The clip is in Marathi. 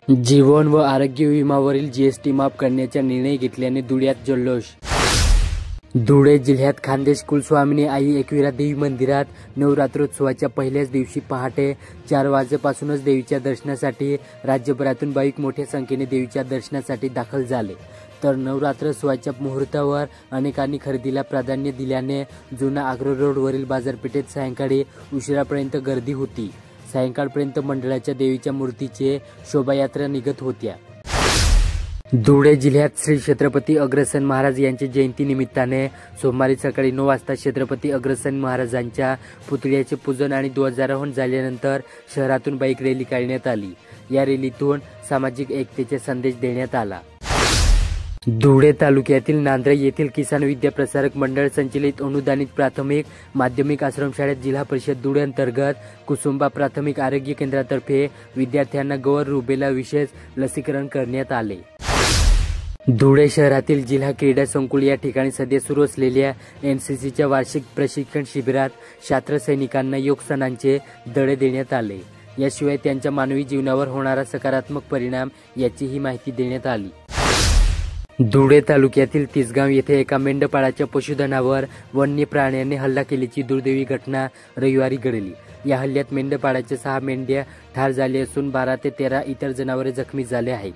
जीवन व आरोग्य विम्यावरील जीएसटी माफ करण्याचा निर्णय घेतल्याने धुळ्यात जल्लोष। धुळे जिल्ह्यात खान्देश कुलस्वामिनी आई एकविरा देवी मंदिरात नवरात्रोत्सवाच्या पहिल्याच दिवशी पहाटे 4 वाजेपासूनच देवीच्या दर्शनासाठी राज्यभरातून भाविक मोठ्या संख्येने देवीच्या दर्शनासाठी दाखल झाले। तर नवरात्रोत्सवाच्या मुहूर्तावर अनेकांनी खरेदीला प्राधान्य दिल्याने जुना आग्रा रोडवरील बाजारपेठेत सायंकाळी उशिरापर्यंत गर्दी होती। सायंकाळपर्यंत मंडळाच्या देवीच्या मूर्तीचे शोभायात्रा निघत होत्या। धुळे जिल्ह्यात श्री छत्रपती अग्रसेन महाराज यांच्या जयंती निमित्ताने सोमवारी सकाळी 9 वाजता छत्रपती अग्रसेन महाराजांच्या पुतळ्याचे पूजन आणि ध्वजारोहण झाल्यानंतर शहरातून बाईक रॅली काढण्यात आली। या रॅलीतून सामाजिक एकतेचा संदेश देण्यात आला। धुळे तालुक्यातील नांद्रे येथील किसान विद्या प्रसारक मंडळ संचलित अनुदानित प्राथमिक माध्यमिक आश्रमशाळेत जिल्हा परिषद धुळे अंतर्गत कुसुंबा प्राथमिक आरोग्य केंद्रातर्फे विद्यार्थ्यांना गौर रुबेला विशेष लसीकरण करण्यात आले। धुळे शहरातील जिल्हा क्रीडा संकुल या ठिकाणी सध्या सुरू असलेल्या एनसीसीच्या वार्षिक प्रशिक्षण शिबिरात छात्र सैनिकांना योगासनांचे धडे देण्यात आले। याशिवाय त्यांच्या मानवी जीवनावर होणारा सकारात्मक परिणाम याचीही माहिती देण्यात आली। धुळे तालुक्यातील तिसगाव येथे एका मेंढपाळाच्या पशुधनावर वन्य प्राण्याने हल्ला केल्याची दुर्दैवी घटना रविवारी घडली। या हल्ल्यात मेंढपाळाच्या 6 मेंढ्या ठार झाल्या असून 12 ते 13 इतर जनावरे जखमी झाले आहेत।